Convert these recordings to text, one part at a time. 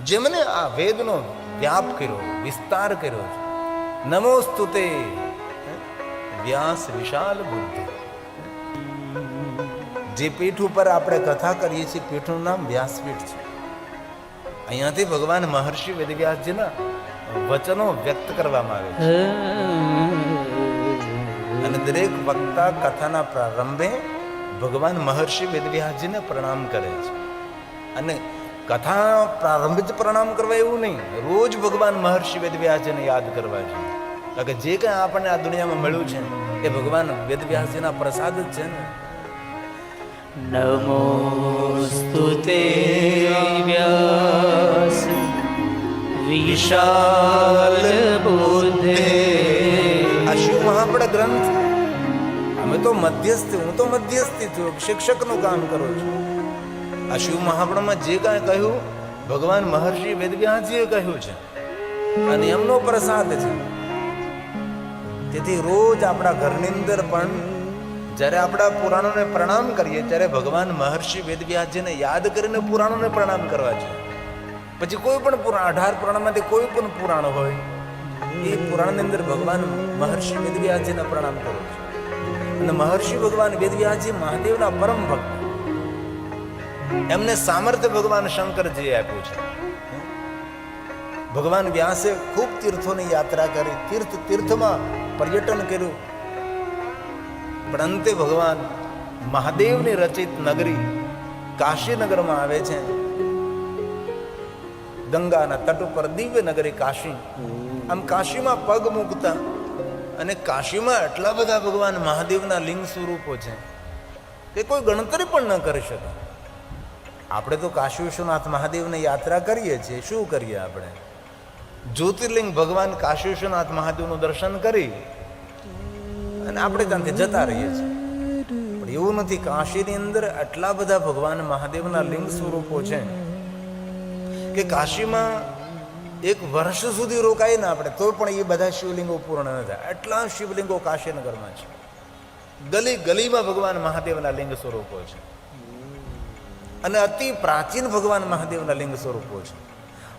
જેમને આ વેદનો વ્યાપ કર્યો, વિસ્તાર કર્યો છે. નમોસ્તુતે વ્યાસ વિશાલ બુદ્ધિ. જે પીઠ ઉપર આપણે કથા કરીએ છીએ પીઠનું નામ વ્યાસપીઠ છે. અહીંયાથી ભગવાન મહર્ષિ વેદવ્યાસજીના વચનો વ્યક્ત કરવામાં આવે છે. અને દરેક વક્તા કથાના પ્રારંભે ભગવાન મહર્ષિ વેદવ્યાસજીને પ્રણામ કરે છે. અને કથા પ્રારંભે જ પ્રણામ કરવા એવું નહીં, રોજ ભગવાન મહર્ષિ વેદવ્યાસજીને યાદ કરવા જોઈએ. કારણ કે જે કંઈ આપણને આ દુનિયામાં મળ્યું છે એ ભગવાન વેદવ્યાસજીના પ્રસાદ જ છે ને. નમોસ્તુતે વ્યાસ વિશાલ બુદ્ધે. આ શિવ મહાપડ ગ્રંથ, અમે તો મધ્યસ્થી, હું તો મધ્યસ્થી છું, શિક્ષકનું કામ કરું છું. આ શિવ મહાપડમાં જે કાંઈ કહ્યું ભગવાન મહર્ષિ વેદવ્યાસજીએ કહ્યું છે અને એમનો પ્રસાદ છે. તેથી રોજ આપણા ઘરની અંદર પણ જ્યારે આપણા પુરાણોને પ્રણામ કરીએ ત્યારે ભગવાન મહર્ષિ વેદવ્યાસજીને યાદ કરીને પુરાણોને પ્રણામ કરવા છે. પછી કોઈ પણ પુરાણ, 18 પુરાણમાંથી કોઈ પણ પુરાણ હોય એ પુરાણની અંદર ભગવાન મહર્ષિ વેદવ્યાસજીને પ્રણામ કરો છો. અને મહર્ષિ ભગવાન વેદવ્યાસજી મહાદેવના પરમ ભક્ત, એમને સામર્થ્ય ભગવાન શંકરજીએ આપ્યું છે. ભગવાન વ્યાસે ખૂબ તીર્થોની યાત્રા કરી, તીર્થમાં પર્યટન કર્યું, પણ અંતે ભગવાન મહાદેવની રચિત નગરી કાશીનગરમાં આવે છે. ગંગાના તટ ઉપર દિવ્ય નગરી કાશી. આમ કાશીમાં પગ મૂકતા અને કાશીમાં એટલા બધા ભગવાન મહાદેવના લિંગ સ્વરૂપો છે કે કોઈ ગણતરી પણ ન કરી શકે. આપણે તો કાશી વિશ્વનાથ મહાદેવને યાત્રા કરીએ છીએ, શું કરીએ આપણે? જ્યોતિર્લિંગ ભગવાન કાશી વિશ્વનાથ મહાદેવનું દર્શન કરી અને આપણે ત્યાંથી જતા રહીએ છીએ. પણ એવું નથી, કાશીની અંદર આટલા બધા ભગવાન મહાદેવના લિંગ સ્વરૂપો છે કે કાશીમાં એક વર્ષ સુધી રોકાય ને આપણે તો પણ એ બધા શિવલિંગો પૂર્ણ ન થાય. એટલા શિવલિંગો કાશીનગરમાં છે. ગલી ગલીમાં ભગવાન મહાદેવના લિંગ સ્વરૂપો છે અને અતિ પ્રાચીન ભગવાન મહાદેવના લિંગ સ્વરૂપો છે.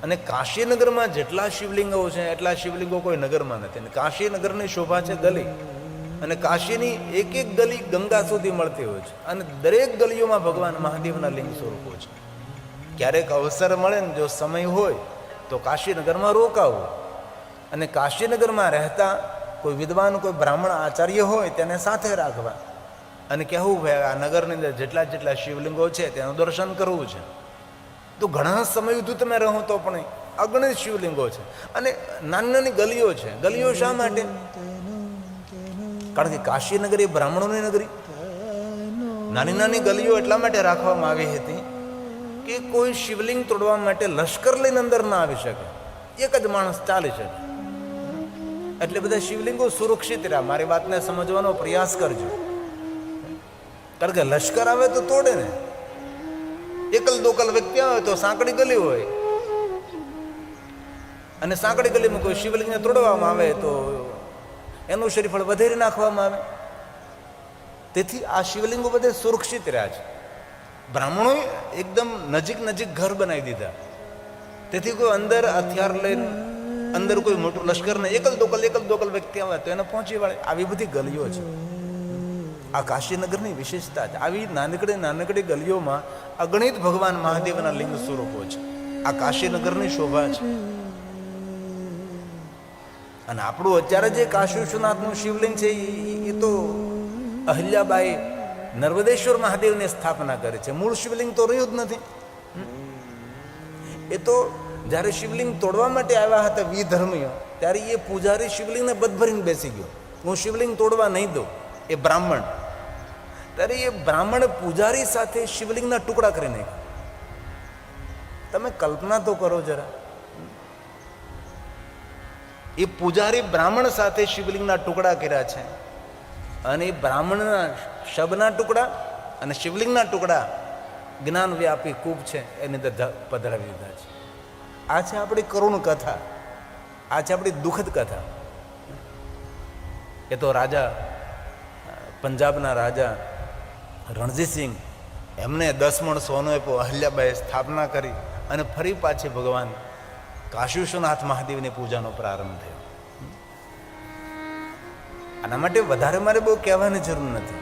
અને કાશીનગરમાં જેટલા શિવલિંગો છે એટલા શિવલિંગો કોઈ નગરમાં નથી. અને કાશીનગરની શોભા છે ગલી, અને કાશીની એક એક ગલી ગંગા સુધી મળતી હોય છે. અને દરેક ગલીઓમાં ભગવાન મહાદેવના લિંગ સ્વરૂપો છે. ક્યારેક અવસર મળે ને, જો સમય હોય તો કાશીનગરમાં રોકાવું અને કાશીનગરમાં રહેતા કોઈ વિદ્વાન, કોઈ બ્રાહ્મણ આચાર્ય હોય તેને સાથે રાખવા અને કહેવું ભાઈ આ નગરની અંદર જેટલા જેટલા શિવલિંગો છે તેનું દર્શન કરવું છે. તો ઘણા સમય સુધી તમે રહો તો પણ અગણિત શિવલિંગો છે અને નાની નાની ગલીઓ છે. ગલીઓ શા માટે? કારણ કે કાશીનગર એ બ્રાહ્મણોની નગરી. નાની નાની ગલીઓ એટલા માટે રાખવામાં આવી હતી કે કોઈ શિવલિંગ તોડવા માટે લશ્કર લઈને અંદર ના આવી શકે, એક જ માણસ ચાલી શકે. એટલે બધા શિવલિંગો સુરક્ષિત રહ્યા. મારી વાતને સમજવાનો પ્રયાસ કરજો. કારણ કે લશ્કર આવે તો તોડે ને, એકલ દોકલ વ્યક્તિ આવે તો સાંકડી ગલી હોય અને સાંકડી ગલીમાં કોઈ શિવલિંગને તોડવામાં આવે તો એનું શ્રીફળ વધારી નાખવામાં આવે. તેથી આ શિવલિંગો બધે સુરક્ષિત રહ્યા છે. બ્રાહ્મણોએ એકદમ નજીક નજીક ઘર બનાવી દીધા. તેથી કોઈ અંદર હથિયાર લઈને અંદર કોઈ મોટું લશ્કર ને એકલ દોકલ વ્યક્તિ આવે તો એને પહોંચી વળે. આવી બધી ગલીઓ છે. આ કાશીનગરની વિશેષતા છે. આવી નાનકડી ગલીઓમાં અગણિત ભગવાન મહાદેવના લિંગ સ્વરૂપો છે. આ કાશીનગરની શોભા છે. અને આપણું અત્યારે જે કાશી વિશ્વનાથનું શિવલિંગ છે એ તો અહિલ્યાબાઈ નર્મદેશ્વર મહાદેવની સ્થાપના કરે છે. મૂળ શિવલિંગ તો રહ્યું જ નથી. એ તો જ્યારે શિવલિંગ તોડવા માટે આવ્યા હતા વિધર્મીઓ, ત્યારે એ પૂજારી શિવલિંગને બદભરીને બેસી ગયો, હું શિવલિંગ તોડવા નહીં દઉં. એ બ્રાહ્મણ, ત્યારે એ બ્રાહ્મણ પૂજારી સાથે શિવલિંગના ટુકડા કરી નાખ્યા. તમે કલ્પના તો કરો જરા. એ પૂજારી બ્રાહ્મણ સાથે શિવલિંગના ટુકડા કર્યા છે અને એ બ્રાહ્મણના શબના ટુકડા અને શિવલિંગના ટુકડા જ્ઞાન વ્યાપી કૂપ છે એની અંદર પધરાવી દીધા છે. આ છે આપણી કરુણ કથા, આ છે આપણી દુઃખદ કથા. એ તો રાજા, પંજાબના રાજા રણજીતસિંહ, એમને 10 મણ સોનું આપ્યું, અહિલ્યાબાઈએ સ્થાપના કરી અને ફરી પાછી ભગવાન કાશી વિશ્વનાથ મહાદેવની પૂજાનો પ્રારંભ થયો. આના માટે વધારે મારે બહુ કહેવાની જરૂર નથી.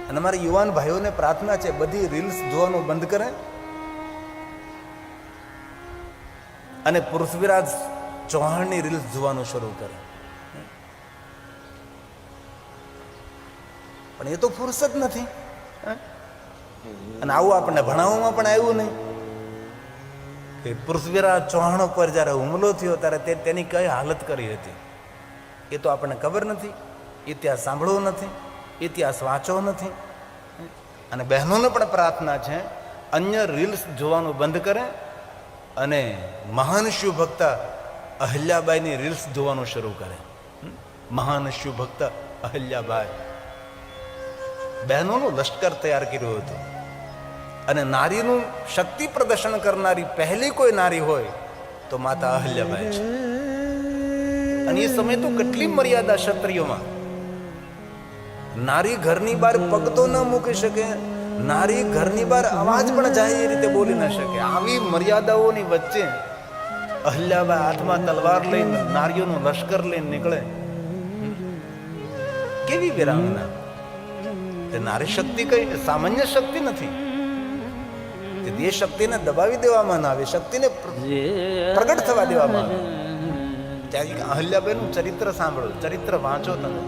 અને મારા યુવાન ભાઈઓને પ્રાર્થના છે, બધી રીલ્સ જોવાનું બંધ કરે અને પૃથ્વીરાજ ચૌહાણની રીલ્સ જોવાનું શરૂ કરે. પણ એ તો ફુરસત નથી. અને આવું આપણને ભણાવવામાં પણ આવ્યું નહીં કે પૃથ્વીરાજ ચૌહાણ પર જ્યારે હુમલો થયો ત્યારે તેની કઈ હાલત કરી હતી એ તો આપણને ખબર નથી. ઇતિહાસ સાંભળવો નથી, ઇતિહાસ વાંચવો નથી. અને બહેનોને પણ પ્રાર્થના છે, અન્ય રીલ્સ જોવાનું બંધ કરે અને મહાન શિવ ભક્ત અહલ્યાબાઈની રીલ્સ જોવાનું શરૂ કરે. મહાન શિવ ભક્ત અહલ્યાબાઈ બહેનોનું લશ્કર તૈયાર કર્યું હતું. અને નારીનું શક્તિ પ્રદર્શન કરનારી પહેલી કોઈ નારી હોય તો માતા અહલ્યાબાઈ છે. અને એ સમય તો કેટલી મર્યાદા ક્ષત્રિયોમાં. નારી ઘરની બહાર પગ તો ન મૂકી શકે, નારી ઘરની બહાર અવાજ પણ જાય એ રીતે બોલી ન શકે. આવી મર્યાદાઓની વચ્ચે અહલ્યાબાઈ હાથમાં તલવાર લઈને નારીઓનું લશ્કર લઈને નીકળે. કેવી વીરાંગના! તે નારી શક્તિ કઈ સામાન્ય શક્તિ નથી. તે શક્તિને દબાવી દેવામાં ના આવે, શક્તિને પ્રગટ થવા દેવામાં આવે. ત્યાં અહલ્યાબાઈનું ચરિત્ર સાંભળો, ચરિત્ર વાંચો તમે.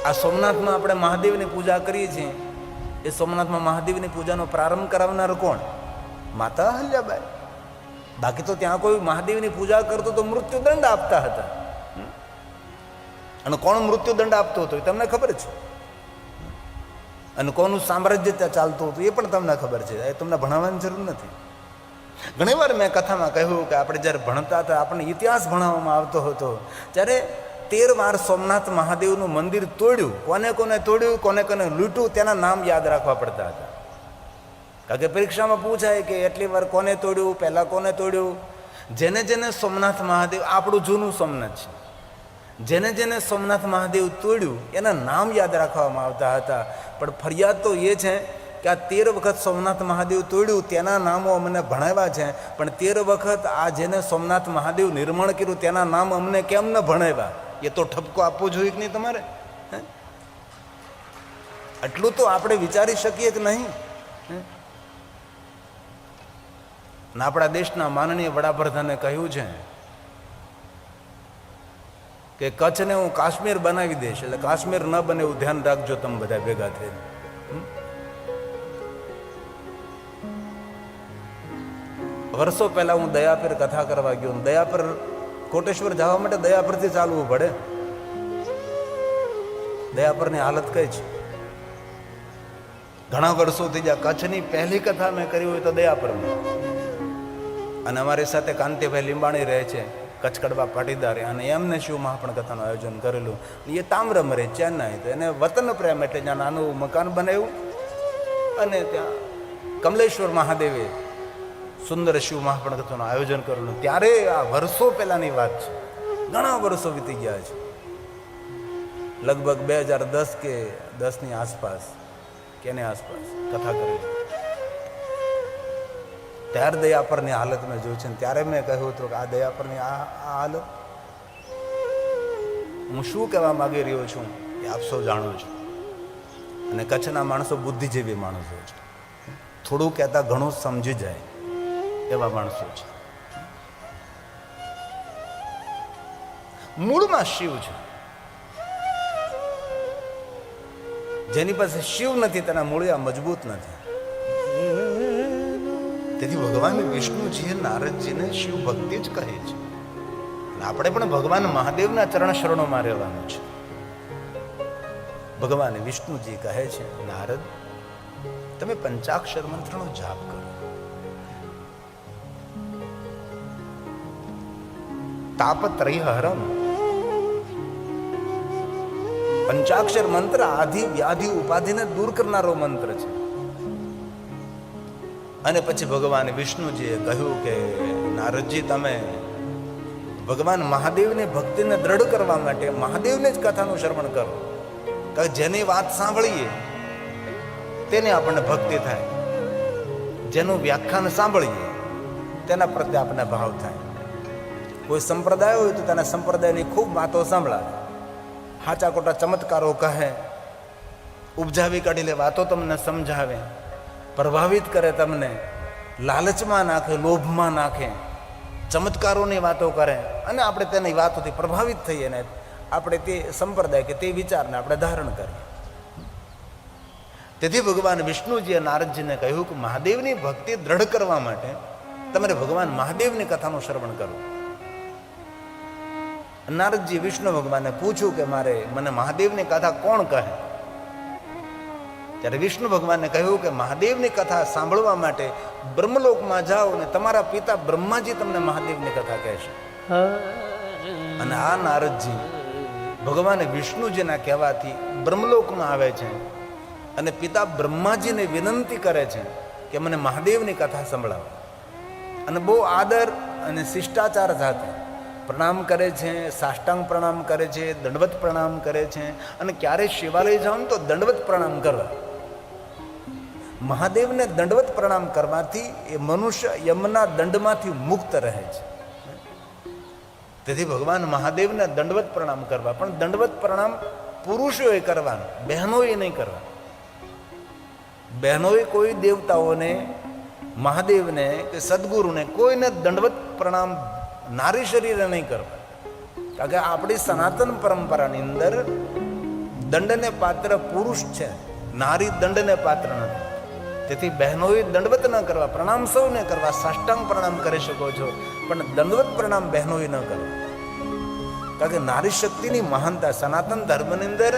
આ સોમનાથમાં આપણે મહાદેવની પૂજા કરીએ છીએ. એ સોમનાથમાં મહાદેવની પૂજાનો પ્રારંભ કરાવનાર કોણ? માતા અહલ્યાબાઈ. બાકી તો ત્યાં કોઈ મહાદેવની પૂજા કરતો તો મૃત્યુદંડ આપતા હતા. અને કોણ મૃત્યુદંડ આપતો હતો એ તમને ખબર છે. અને કોનું સામ્રાજ્ય ત્યાં ચાલતું હતું એ પણ તમને ખબર છે. એ તમને ભણાવવાની જરૂર નથી. ઘણી વાર મેં કથામાં કહ્યું કે આપણે જ્યારે ભણતા હતા, આપણને ઇતિહાસ ભણાવવામાં આવતો હતો, ત્યારે 13 વાર સોમનાથ મહાદેવનું મંદિર તોડ્યું. કોને કોને તોડ્યું, કોને કોને લૂંટ્યું, તેના નામ યાદ રાખવા પડતા હતા. કારણ કે પરીક્ષામાં પૂછાય કે એટલી વાર કોને તોડ્યું, પહેલાં કોને તોડ્યું. જેને જેને સોમનાથ મહાદેવ, આપણું જૂનું સોમનાથ છે, જેને જેને સોમનાથ મહાદેવ તોડ્યું એના નામ યાદ રાખવામાં આવતા હતા. પણ ફરિયાદ તો એ છે કે આ 13 વખત સોમનાથ મહાદેવ તોડ્યું તેના નામો અમને ભણાવ્યા છે, પણ 13 વખત આ જેને સોમનાથ મહાદેવ નિર્માણ કર્યું તેના નામ અમને કેમ ન ભણાવ્યા? એ તો ઠપકો આપવો જોઈએ કે નહીં તમારે? આટલું તો આપણે વિચારી શકીએ કે નહીં? ના, આપણા દેશના માનનીય વડાપ્રધાને કહ્યું છે કે કચ્છને હું કાશ્મીર બનાવી દઈશ. એટલે કાશ્મીર ન બને એવું ધ્યાન રાખજો તમે બધા ભેગા થઈને. વર્ષો પહેલા હું દયાપર કથા કરવા ગયો. દયાપર કોટેશ્વર જવા માટે દયાપરથી ચાલવું પડે. દયાપરની હાલત કઈ છે? ઘણા વર્ષોથી જ્યાં કચ્છની પહેલી કથા મેં કરી હોય તો દયાપરમાં. અને અમારી સાથે કાંતિભાઈ લીંબાણી રહે છે, કચ્છ કડવા પાટીદાર, અને એમને શિવ મહાપણ કથાનું આયોજન કરેલું. એ તામ્રમ રહે ચેન્નાઈ, તો એને વતન પ્રેમ એટલે ત્યાં નાનું મકાન બનાવ્યું અને ત્યાં કમલેશ્વર મહાદેવે સુંદર શિવ મહાપણ કથાનું આયોજન કરેલું. ત્યારે આ વર્ષો પહેલાની વાત છે, ઘણા વર્ષો વીતી ગયા છે. લગભગ 2010 કે 10ની આસપાસ કે એની આસપાસ કથા કરેલી. ત્યારે દયાપરની હાલત મેં જોઈ છે. ત્યારે મેં કહ્યું હતું કે આ દયાપરની આ હાલત, હું શું કહેવા માંગી રહ્યો છું એ આપ સૌ જાણો છો. અને કચ્છના માણસો બુદ્ધિજીવી માણસો છે, થોડું કહેતા ઘણું સમજી જાય એવા માણસો છે. મૂળમાં શિવ છે. જેની પાસે શિવ નથી તેના મૂળિયા મજબૂત નથી. તેથી ભગવાન વિષ્ણુજીએ નારદજીને શિવ ભક્તિ જ કહે છે. આપણે પણ ભગવાન મહાદેવના ચરણ શરણોમાં રહેવાનું છે. ભગવાન વિષ્ણુજી કહે છે, નારદ તમે પંચાક્ષર મંત્રનો જાપ કરો. તાપત્રય હરમ. પંચાક્ષર મંત્ર આધિ વ્યાધિ ઉપાધિને દૂર કરનારો મંત્ર છે. અને પછી ભગવાન વિષ્ણુજીએ કહ્યું કે નારદજી તમે ભગવાન મહાદેવની ભક્તિને દ્રઢ કરવા માટે મહાદેવને જ કથાનું શ્રવણ કરો. કારણ જેની વાત સાંભળીએ તેને આપણને ભક્તિ થાય. જેનું વ્યાખ્યાન સાંભળીએ તેના પ્રત્યે આપણને ભાવ થાય. કોઈ સંપ્રદાય હોય તો તેના સંપ્રદાયની ખૂબ વાતો સાંભળાવે, હાચા ખોટા ચમત્કારો કહે, ઉપજાવી કાઢીને વાતો તમને સમજાવે, પ્રભાવિત કરે, તમને લાલચમાં નાખે, લોભમાં નાખે, ચમત્કારોની વાતો કરે અને આપણે તેની વાતોથી પ્રભાવિત થઈએ ને આપણે તે સંપ્રદાય કે તે વિચારને આપણે ધારણ કરીએ. તેથી ભગવાન વિષ્ણુજીએ નારદજીને કહ્યું કે મહાદેવની ભક્તિ દ્રઢ કરવા માટે તમારે ભગવાન મહાદેવની કથાનું શ્રવણ કરવું. નારદજી વિષ્ણુ ભગવાનને પૂછ્યું કે મને મહાદેવની કથા કોણ કહે? ત્યારે વિષ્ણુ ભગવાનને કહ્યું કે મહાદેવની કથા સાંભળવા માટે બ્રહ્મલોકમાં જાઓ ને તમારા પિતા બ્રહ્માજી તમને મહાદેવની કથા કહેશે. અને આ નારદજી ભગવાન વિષ્ણુજીના કહેવાથી બ્રહ્મલોકમાં આવે છે અને પિતા બ્રહ્માજીને વિનંતી કરે છે કે મને મહાદેવની કથા સંભળાવો. અને બહુ આદર અને શિષ્ટાચાર સાથે પ્રણામ કરે છે, સાષ્ટાંગ પ્રણામ કરે છે, દંડવત પ્રણામ કરે છે. અને ક્યારે શિવાલય જાઓ તો દંડવત પ્રણામ કરવા. મહાદેવને દંડવત પ્રણામ કરવાથી એ મનુષ્ય યમના દંડમાંથી મુક્ત રહે છે. તેથી ભગવાન મહાદેવને દંડવત પ્રણામ કરવા, પણ દંડવત પ્રણામ પુરુષોએ કરવાનું, બહેનોએ નહીં કરવા. બહેનોએ કોઈ દેવતાઓને, મહાદેવને કે સદગુરુને કોઈને દંડવત પ્રણામ નારી શરીરે નહીં કરવા. કારણ કે આપણી સનાતન પરંપરાની અંદર દંડને પાત્ર પુરુષ છે, નારી દંડને પાત્ર નથી. તેથી બહેનોએ દંડવત ન કરવા, પ્રણામ સૌને કરવા, સાષ્ટાંગ પ્રણામ કરી શકો છો, પણ દંડવત પ્રણામ બહેનોએ ન કરવા. કારણ કે નારી શક્તિની મહાનતા સનાતન ધર્મની અંદર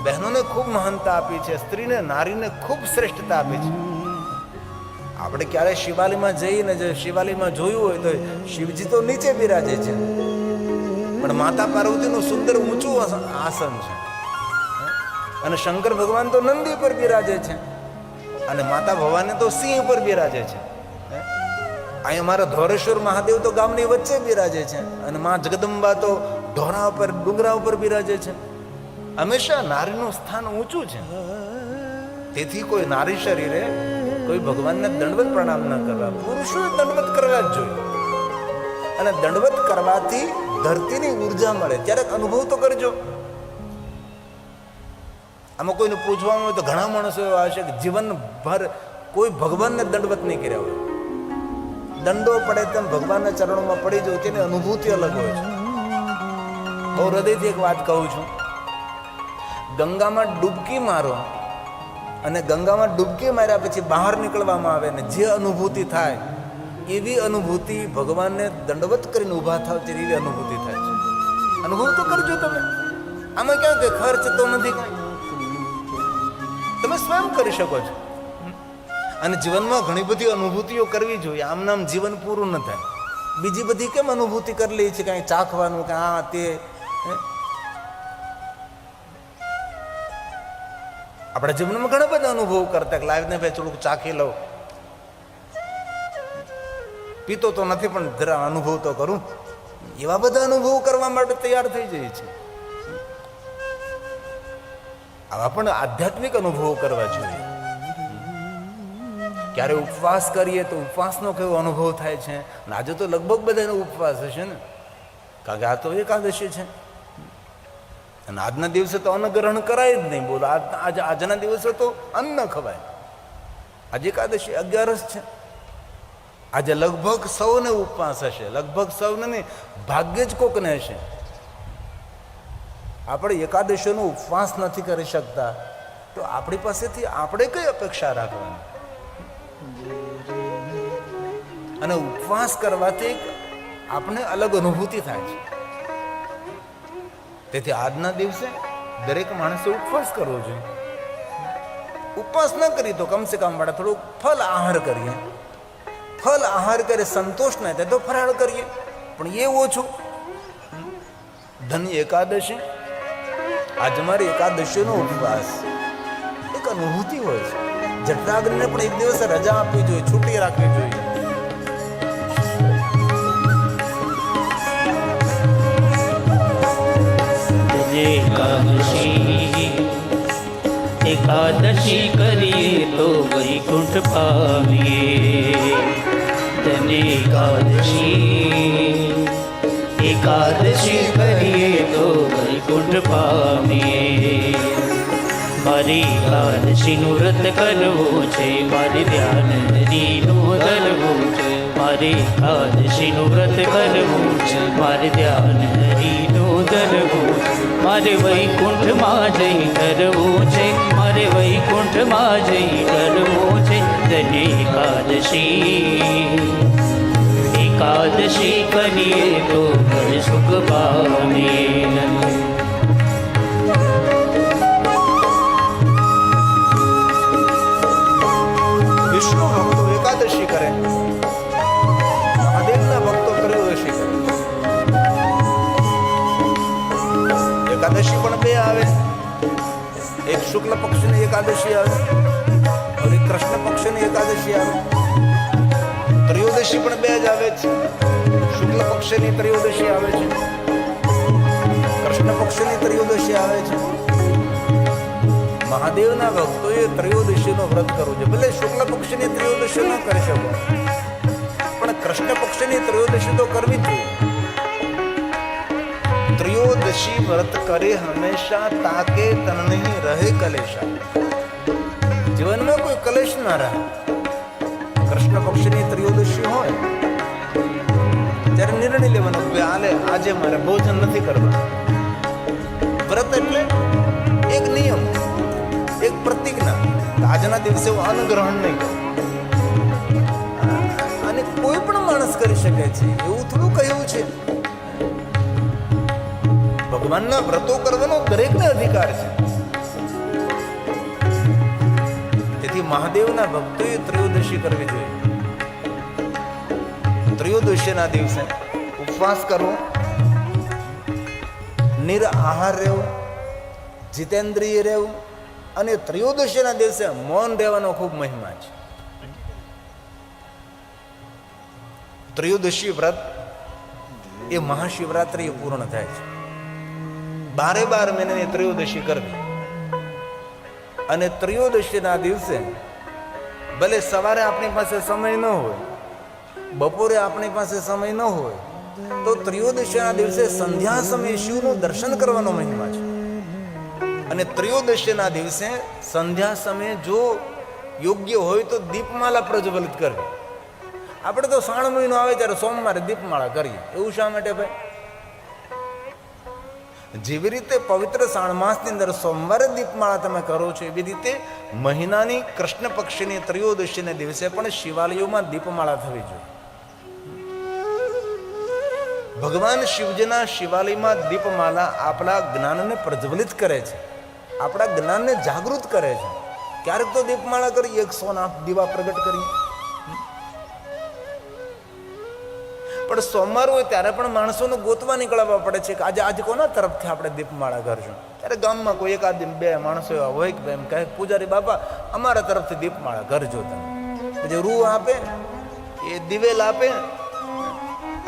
બહેનોને ખૂબ મહાનતા આપી છે, સ્ત્રીને, નારીને ખૂબ શ્રેષ્ઠતા આપી છે. આપણે ક્યારે શિવાલયમાં જઈને શિવાલયમાં જોયું હોય તો શિવજી તો નીચે બિરાજે છે, પણ માતા પાર્વતીનું સુંદર ઊંચું આસન છે. અને શંકર ભગવાન તો નંદી પર બિરાજે છે અને માતા ભવાની તો સિંહ પર બિરાજે છે. અહીંયા મારા ધોરેશ્વર મહાદેવ તો ગામની વચ્ચે બિરાજે છે અને મા જગદંબા તો ઢોરા ઉપર, ડુંગરા ઉપર બિરાજે છે. હંમેશા નારીનું સ્થાન ઊંચું છે. તેથી કોઈ નારી શરીરે કોઈ ભગવાનને દંડવત પ્રણામ ન કરવા, પુરુષોએ દંડવત કરવા જ જોઈએ. અને દંડવત કરવાથી ધરતીની ઉર્જા મળે. ત્યારે અનુભવ તો કરજો. આમાં કોઈને પૂછવાનું હોય તો ઘણા માણસો એવા હશે કે જીવનભર કોઈ ભગવાનને દંડવત નહીં કર્યા હોય. દંડો પડે તેમ ભગવાનના ચરણોમાં પડી જવું, તેની અનુભૂતિ અલગ હોય છે. બહુ હૃદયથી એક વાત કહું છું, ગંગામાં ડૂબકી મારો અને ગંગામાં ડૂબકી માર્યા પછી બહાર નીકળવામાં આવે ને જે અનુભૂતિ થાય એવી અનુભૂતિ ભગવાનને દંડવત કરીને ઊભા થાવ ત્યારે એવી અનુભૂતિ થાય છે. અનુભવ તો કરજો તમે. આમાં ક્યાં કે ખર્ચ તો નથી કાંઈ, તમે સ્વયં કરી શકો છો. અને જીવનમાં ઘણી બધી અનુભૂતિઓ કરવી જોઈએ. આમ નામ જીવન પૂરું ન થાય. બીજી બધી કેમ અનુભૂતિ કરી લે છે, કાંઈ ચાખવાનું કે આ તે. આપણા જીવનમાં ઘણા બધા અનુભવ કરતા કે લાવીને ભાઈ થોડુંક ચાખી લઉં, પીતો તો નથી પણ જરા અનુભવ તો કરું. એવા બધા અનુભવ કરવા માટે તૈયાર થઈ જાય છે. આવા પણ આધ્યાત્મિક અનુભવો કરવા જોઈએ. ક્યારે ઉપવાસ કરીએ તો ઉપવાસનો કેવો અનુભવ થાય છે. અને આજે તો લગભગ બધાનો ઉપવાસ હશે ને, કારણ કે આ તો એકાદશી છે. અને આજના દિવસે તો અન્ન ગ્રહણ કરાય જ નહીં. બોલો, આજના દિવસે તો અન્ન ન ખવાય. આજે એકાદશી 11 છે. આજે લગભગ સૌને ઉપવાસ હશે, લગભગ સૌને નહીં, ભાગ્યે જ કોકને હશે. આપણે એકાદશીનો ઉપવાસ નથી કરી શકતા તો આપણી પાસેથી આપણે કઈ અપેક્ષા રાખવાની? અને ઉપવાસ કરવાથી આપણે અલગ અનુભૂતિ થાય છે. તેથી આજના દિવસે દરેક માણસે ઉપવાસ કરવો જોઈએ. ઉપવાસ ન કરી તો કમસે કમ આપણે થોડુંક ફલ આહાર કરીએ. ફલ આહાર કરે સંતોષ ન થાય તો ફરાળ કરીએ, પણ એ ઓછું. ધન્ય એકાદશી, આજે મારી એકાદશીનો ઉપવાસ એક અનુભૂતિ હોય છે. જઠરાગ્નિને પણ એક દિવસે રજા આપવી જોઈએ, છૂટી રાખવી જોઈએ. એકાદશી એક એકાદશી કરીએ તો વૈકુંઠ પામીએ. ધન્ય એકાદશી, એકાદશી કરીએ તો વૈકુંઠ પામીએ. મારે એકાદશીનું વ્રત કરવું છે, મારે ધ્યાન હરિનું ધરવું છે. મારે એકાદશીનું વ્રત કરવું છે, મારે ધ્યાન હરિનું ધરવું છે. મારે વૈકુંઠમાં જઈ ધરવું છે, મારે વૈકુંઠમાં જઈ ધરવું છે. ધન્ય એકાદશી, એકાદશી કરીએ તો ઘર સુખ પામીએ. વિષ્ણુ ભક્તો એકાદશી કરે, મહાદેવના ભક્તો ત્રયોદશી કરે. એકાદશી પણ બે આવે, એક શુક્લ પક્ષની એકાદશી આવે અને એક કૃષ્ણ પક્ષની એકાદશી આવે. ત્રયોદશી પણ બે જ આવે છે. શુક્લ પક્ષની ત્રયોદશી આવે છે, કૃષ્ણ પક્ષની ત્રયોદશી આવે છે. મહાદેવના ભક્તોએ ત્રયોદશીનું વ્રત કરવું છે. ભલે શુક્લ પક્ષની ત્રયોદશી ન કરી શકો, પણ કૃષ્ણ પક્ષની ત્રયોદશી તો કરવી જ જોઈએ. ત્રયોદશી વ્રત કરે હંમેશા, તાકે તન નહીં રહે કલેશા. જીવનમાં કોઈ કલેશ ના રહે. કૃષ્ણ પક્ષની ત્રયોદશી હોય ત્યારે નિર્ણય લેવાનો કે આજે મારે ભોજન નથી કરવા. વ્રત એટલે એક નિયમ, એક પ્રતિજ્ઞા. આજના દિવસે હું અન્ન ગ્રહણ નહીં કરું. અને કોઈ પણ માણસ કરી શકે છે, એવું થોડું કહ્યું છે. ભગવાનના વ્રતો કરવાનો દરેકને અધિકાર છે. તેથી મહાદેવના ભક્તોએ ત્રયોદશી કરવી જોઈએ. ત્રયોદશીના દિવસે ઉપવાસ કરવો, નિરાહાર રહેવું, જીતેન્દ્રિય રહેવું અને ત્રયોદશીના દિવસે મૌન રહેવાનો ખૂબ મહિમા છે. ત્રયોદશી વ્રત એ મહાશિવરાત્રિએ પૂર્ણ થાય છે. 12 મહિનાની ત્રયોદશી કરવી અને ત્રયોદશીના દિવસે ભલે સવારે આપણી પાસે સમય ન હોય, બપોરે આપણી પાસે સમય ન હોય, તો ત્રયોદશીના દિવસે સંધ્યા સમયે શિવનું દર્શન કરવાનો મહિમા છે. અને ત્રયોદશીના દિવસે સંધ્યા સમયે જો યોગ્ય હોય તો દીપમાલા પ્રજ્વલિત કરવી. આપણે તો શ્રાવણ મહિનો આવે ત્યારે સોમવારે દીપમાળા કરીએ. એવું શા માટે ભાઈ? જેવી રીતે પવિત્ર શ્રાવણ માસની અંદર સોમવારે દીપમાળા તમે કરો છો, એવી રીતે મહિનાની કૃષ્ણ પક્ષની ત્રયોદશીના દિવસે પણ શિવાલયોમાં દીપમાળા થવી જોઈએ. ભગવાન શિવજીના શિવાલયમાં દીપમાલા આપણા જ્ઞાનને પ્રજ્વલિત કરે છે, આપણા જ્ઞાનને જાગૃત કરે છે. ક્યારેક તો દીપમાળા કરી 108 દીવા પ્રગટ કરી. પણ સોમવાર હોય ત્યારે પણ માણસોને ગોતવા નીકળવા પડે છે કે આજે કોના તરફથી આપણે દીપમાળા કરશું. ત્યારે ગામમાં કોઈ એકાદ 2 માણસો એવા હોય કે એમ કહે, પૂજારી બાપા અમારા તરફથી દીપમાળા કરજો તમે. પછી રૂ આપે, એ દિવેલ આપે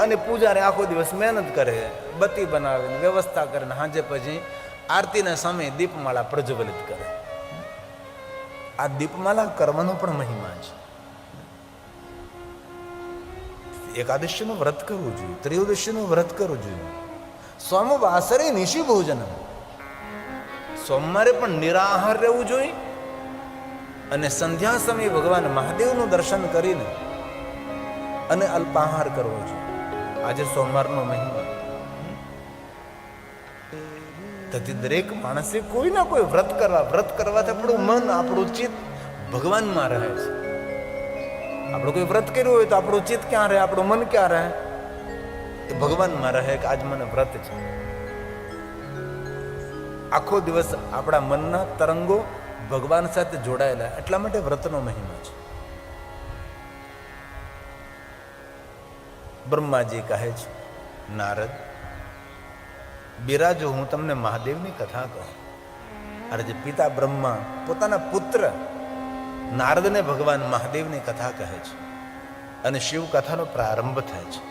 અને પૂજારી આખો દિવસ મહેનત કરે, બત્તી બનાવીને વ્યવસ્થા કરીને સાંજે પછી આરતીના સમયે દીપમાળા પ્રજ્વલિત કરે. આ દીપમાળા કરવાનો પણ મહિમા છે. એકાદશીનું વ્રત કરવું જોઈએ, ત્રયોદશીનું વ્રત કરવું જોઈએ. સોમવાસરે નિશી ભોજન, સોમવારે પણ નિરાહાર રહેવું જોઈએ અને સંધ્યા સમયે ભગવાન મહાદેવનું દર્શન કરીને અને અલ્પાહાર કરવો જોઈએ. આજે સોમવારનો મહિમા. તેથી દરેક માણસે કોઈ ના કોઈ વ્રત કરવાથી આપણું મન, આપણું ચિત્ત ભગવાનમાં રહે છે. આપણું કોઈ વ્રત કર્યું હોય તો આપણું ચિત્ત ક્યાં રહે, આપણું મન ક્યાં રહે? એ ભગવાનમાં રહે કે આજ મને વ્રત છે. આખો દિવસ આપણા મનના તરંગો ભગવાન સાથે જોડાયેલા, એટલા માટે વ્રતનો મહિમા છે. બ્રહ્માજી કહે છે, નારદ બિરાજો, હું તમને મહાદેવની કથા કહું. અરે જે પિતા બ્રહ્મા પોતાના પુત્ર નારદને ભગવાન મહાદેવની કથા કહે છે અને શિવ કથાનો પ્રારંભ થાય છે.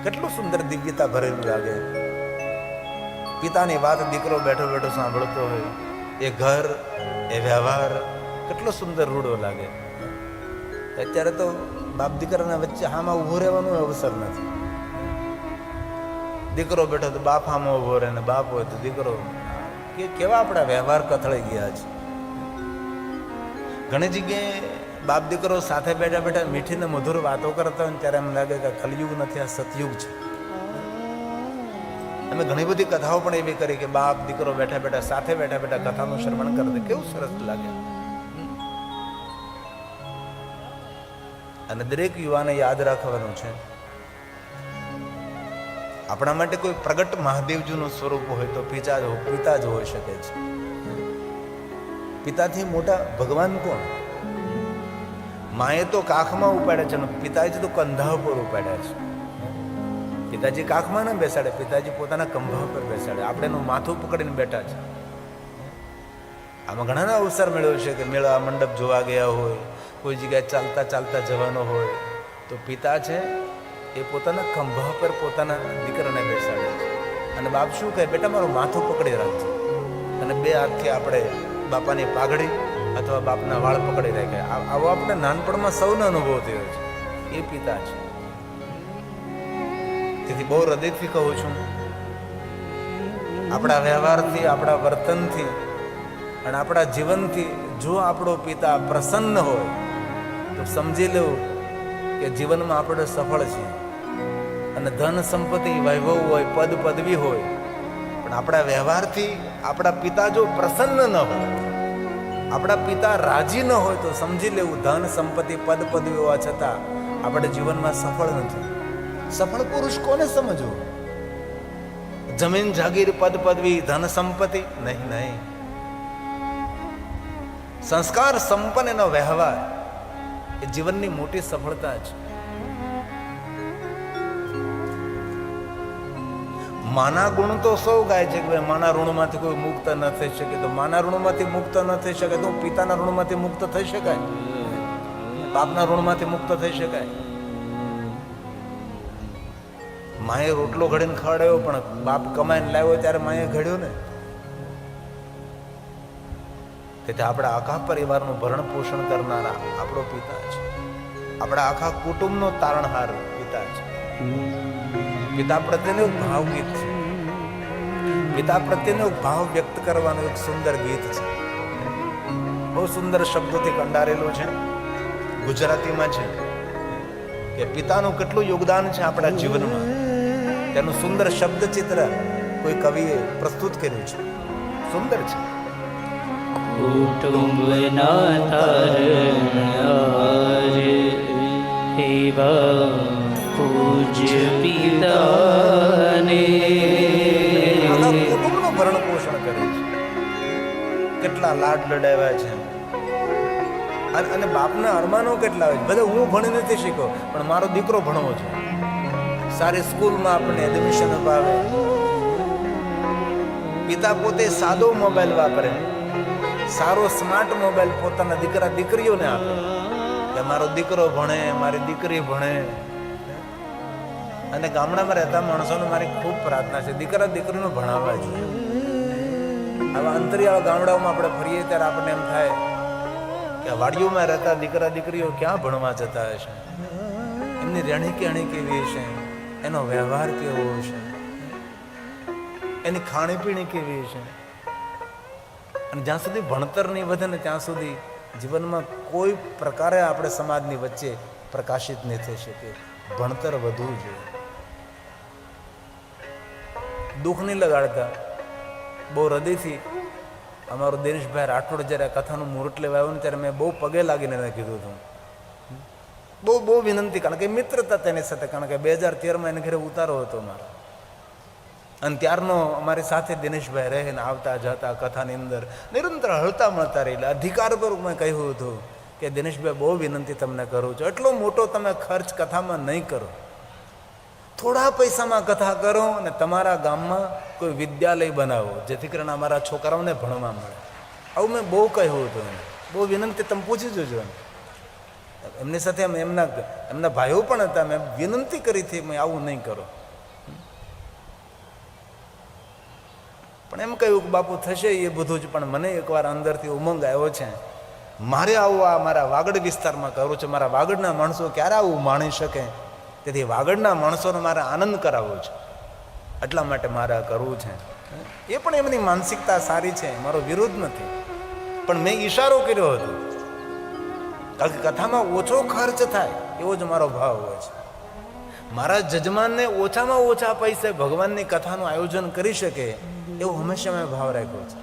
કેટલું સુંદર દિવ્યતા ભરેલું લાગે. પિતાની વાત દીકરો બેઠો બેઠો સાંભળતો હોય, એ ઘર, એ વ્યવહાર કેટલો સુંદર રૂડો લાગે. અત્યારે તો બાપ દીકરાના વચ્ચે હામાં ઊભો રહેવાનો અવસર નથી. દીકરો બેઠો તો બાપ હામાં ઊભો રહે ને બાપ હોય તો દીકરો. કે કેવા આપણા વ્યવહાર કથળાઈ ગયા છે. ઘણી જગ્યાએ બાપ દીકરો સાથે બેઠા બેઠા મીઠી ને મધુર વાતો કરતા હોય ત્યારે એમ લાગે કે કલયુગ નથી, આ સતયુગ છે. અમે ઘણી બધી કથાઓ પણ એવી કરી કે બાપ દીકરો બેઠા બેઠા સાથે બેઠા બેઠા કથાનું શ્રવણ કરે કેવું સરસ લાગે. અને દરેક યુવાને યાદ રાખવાનું છે, આપણા માટે કોઈ પ્રગટ મહાદેવજીનું સ્વરૂપ હોય તો પિતા જ હોઈ શકે છે. પિતાથી મોટા ભગવાન કોણ? માએ તો કાખમાં ઉપાડ્યા છે અને પિતાજી તો કંધા પર ઉપાડ્યા છે. પિતાજી કાખમાં ના બેસાડે, પિતાજી પોતાના કંભા પર બેસાડે. આપણે એનું માથું પકડીને બેઠા છે. આમાં ઘણાના અવસર મેળવ્યો છે કે મેળા મંડપ જોવા ગયા હોય, કોઈ જગ્યાએ ચાલતા ચાલતા જવાનો હોય તો પિતા છે એ પોતાના ખંભા પર પોતાના દીકરાને બેસાડે છે. અને બાપ શું કહે, બેટા મારું માથું પકડી રાખજે. અને બે હાથથી આપણે બાપાની પાઘડી અથવા બાપના વાળ પકડી રાખે. આવો આપણે નાનપણમાં સૌનો અનુભવ થયો છે. એ પિતા છે. તેથી બહુ હૃદયથી કહું છું, આપણા વ્યવહારથી, આપણા વર્તનથી અને આપણા જીવનથી જો આપણો પિતા પ્રસન્ન હોય તો સમજી લેવું કે જીવનમાં આપણે સફળ છીએ. અને ધન સંપત્તિ, વૈભવ હોય, પદ પદવી હોય, પણ આપણા વ્યવહારથી આપણા પિતા જો પ્રસન્ન ન હોય, આપણા પિતા રાજી ન હોય તો સમજી લેવું ધન સંપત્તિ પદ પદવી હોવા છતાં આપણે જીવનમાં સફળ નથી. સફળ પુરુષ કોને સમજવું? જમીન જાગીર પદ પદવી ધન સંપત્તિ નહીં. સંસ્કાર સંપન્ન એનો વ્યવહાર એ જીવનની મોટી સફળતા છે. માના ગુણ તો સૌ ગાય છે કે ભાઈ માના ઋણમાંથી કોઈ મુક્ત ન થઈ શકે. તો માના ઋણમાંથી મુક્ત ન થઈ શકે તો પિતાના ઋણમાંથી મુક્ત થઈ શકાય? બાપના ઋણમાંથી મુક્ત થઈ શકાય? માએ રોટલો ઘડીને ખવડાવ્યો પણ બાપ કમાઈને લાવ્યો ત્યારે માએ ઘડ્યો ને. તેથી આપણા આખા પરિવારનું ભરણ પોષણ કરનારા આપણો પિતા છે. આપણા આખા કુટુંબનો તારણહાર પિતા છે. પિતા પ્રત્યેનો ભાવ ગીત છે. પિતા પ્રત્યેનો ભાવ વ્યક્ત કરવાનું એક સુંદર ગીત છે. બહુ સુંદર શબ્દોથી કંડારેલું છે. ગુજરાતીમાં છે કે પિતાનું કેટલું યોગદાન છે આપણા જીવનમાં, તેનું સુંદર શબ્દ ચિત્ર કોઈ કવિએ પ્રસ્તુત કર્યું છે. સુંદર છે. કુટુંબના તારણહાર એવા પૂજ્ય પિતાને કુટુંબનું ભરણ પોષણ કરે છે. કેટલા લાડ લડાવ્યા છે. અને બાપના અરમાનો કેટલા હોય. બધા હું ભણી નથી શીખ્યો પણ મારો દીકરો ભણવો છે. સારી સ્કૂલમાં આપણને એડમિશન અપાવે. પિતા પોતે સાદો મોબાઈલ વાપરે, સારો સ્માર્ટ મોબાઈલ પોતાના દીકરા દીકરીઓને આપે કે મારો દીકરો ભણે, મારી દીકરી ભણે. અને ગામડામાં રહેતા માણસોને મારી ખૂબ પ્રાર્થના છે, દીકરા દીકરીનું ભણાવવા જોઈએ. આવા અંતરિયાળ ગામડાઓમાં આપણે ફરીએ ત્યારે આપણને એમ થાય કે વાડીઓમાં રહેતા દીકરા દીકરીઓ ક્યાં ભણવા જતા હશે? એમની રહેણી કહેણી કેવી હશે? એનો વ્યવહાર કેવો હશે? એની ખાણીપીણી કેવી હશે? અને જ્યાં સુધી ભણતર નહીં વધે ને ત્યાં સુધી જીવનમાં કોઈ પ્રકારે આપણે સમાજની વચ્ચે પ્રકાશિત નહીં થઈ શકે. ભણતર વધવું જોઈએ. દુઃખ નહીં લગાડતા. બહુ હૃદયથી અમારો દિનેશભાઈ રાઠોડ જ્યારે કથાનું મુહૂર્ત લેવા આવ્યું ને ત્યારે મેં બહુ પગે લાગીને એને કીધું હતું. બહુ વિનંતી, કારણ કે મિત્રતા તેની સાથે, કારણ કે 2013માં એને ઘરે ઉતારો હતો મારો. અને ત્યારનો અમારી સાથે દિનેશભાઈ રહે ને આવતા જતા કથાની અંદર નિરંતર હળતા મળતા રહેલા. અધિકારપૂર્વક મેં કહ્યું હતું કે દિનેશભાઈ બહુ વિનંતી તમને કરું છું, એટલો મોટો તમે ખર્ચ કથામાં નહીં કરો, થોડા પૈસામાં કથા કરો અને તમારા ગામમાં કોઈ વિદ્યાલય બનાવો જેથી કરીને અમારા છોકરાઓને ભણવા મળે. આવું મેં બહુ કહ્યું હતું. બહુ વિનંતી, તમે પૂછી જોજો. એમની સાથે એમના ભાઈઓ પણ હતા. મેં વિનંતી કરી હતી મેં આવું નહીં કરો. પણ એમ કહ્યું કે બાપુ થશે એ બધું જ, પણ મને એકવાર અંદરથી ઉમંગ આવ્યો છે, મારે આવું આ મારા વાગડ વિસ્તારમાં કરવું છે. મારા વાગડના માણસો ક્યારે આવું માણી શકે? તેથી વાગડના માણસોને મારે આનંદ કરાવવો છે, એટલા માટે મારે આ કરવું છે. એ પણ એમની માનસિકતા સારી છે, મારો વિરોધ નથી, પણ મેં ઈશારો કર્યો હતો. કારણ કે કથામાં ઓછો ખર્ચ થાય એવો જ મારો ભાવ હોય છે. મારા જજમાનને ઓછામાં ઓછા પૈસે ભગવાનની કથાનું આયોજન કરી શકે એવો હંમેશા મેં ભાવ રાખ્યો છે.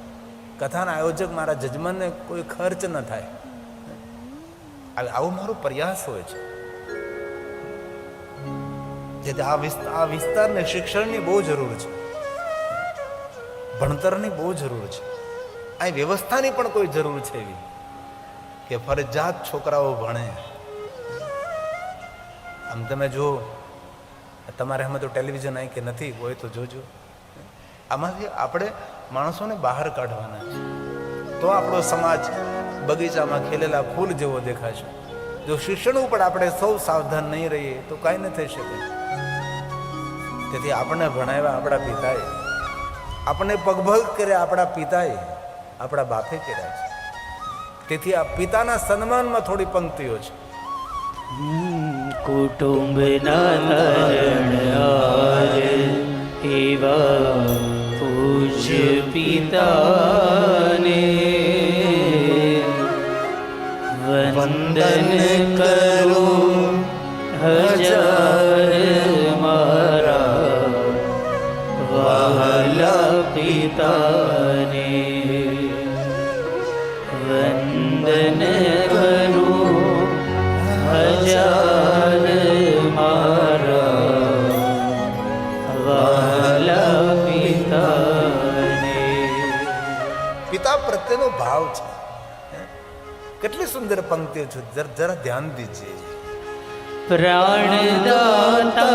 કથાના આયોજક મારા જજમાનને કોઈ ખર્ચ ન થાય, આવો મારો પ્રયાસ હોય છે. જેથી આ વિસ્તારને શિક્ષણની બહુ જરૂર છે, ભણતરની બહુ જરૂર છે. આ વ્યવસ્થાની પણ કોઈ જરૂર છે એવી કે ફરજિયાત છોકરાઓ ભણે. આમ તમે જો, તમારે આમાં તો ટેલિવિઝન અહીં કે નથી હોય તો જોજો. આમાંથી આપણે માણસોને બહાર કાઢવાના છે, તો આપણો સમાજ બગીચામાં ખીલેલા ફૂલ જેવો દેખાશે. જો શિક્ષણ ઉપર આપણે સૌ સાવધાન નહીં રહીએ તો કાંઈ ન થઈ શકે. તેથી આપણને ભણાવ્યા આપણા પિતાએ, આપણને પગભગ કર્યા આપણા પિતાએ, આપણા બાપે કર્યા છે. તેથી આ પિતાના સન્માનમાં થોડી પંક્તિઓ છે. કુટુંબ નારણ એવા પૂજ્ય પિતાને વંદન કરું હજાર મારા વહાલા પિતાને. વંદન કરું હજાર મારા વહાલા પિતાને. પિતા પ્રત્યેનો ભાવ છે. કેટલી સુંદર પંક્તિઓ છે, જરા ધ્યાન દીજીએ. પ્રાણદાતા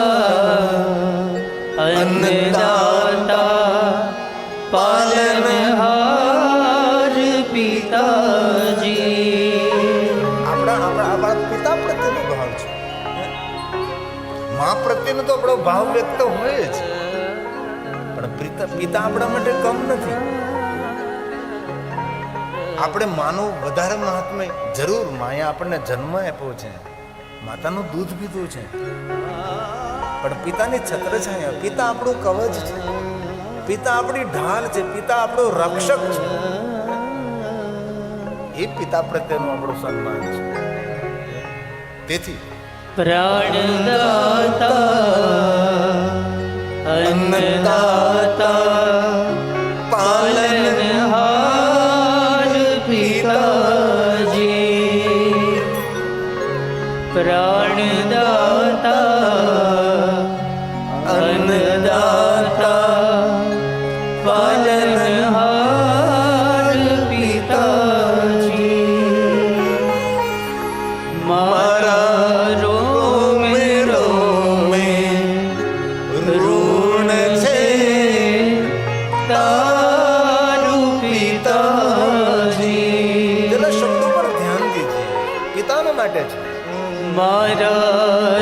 અન્નદાતા પાલનહાર પિતાજી. આપણા પિતા પ્રત્યેનો ભાવ છે. મા પ્રત્યેનો તો આપણો ભાવ વ્યક્ત હોય જ, પણ પિતા આપણા માટે કમ નથી. આપણે માનું વધારે મહાત્મ્ય જરૂર. માએ આપણને જન્મ આપ્યો છે, માતાનું દૂધ પીધું છે, પણ પિતાની છત્રછાયા, પિતા આપણું કવચ છે, પિતા આપણી ઢાલ છે, પિતા આપણો રક્ષક છે. એ પિતા પ્રત્યેનું આપણું સન્માન છે. તેથી પ્રાણદાતા અન્નદાતા પાલનહાર પિતાજી. પ્રાણદાતા અન્નદાતા પાલનહાર પિતાજી. મારા રોમે રોમે ઋણ છે તારું પિતાજી. તેના શબ્દો પર ધ્યાન દીજીએ, પિતાના માટે છે. મારા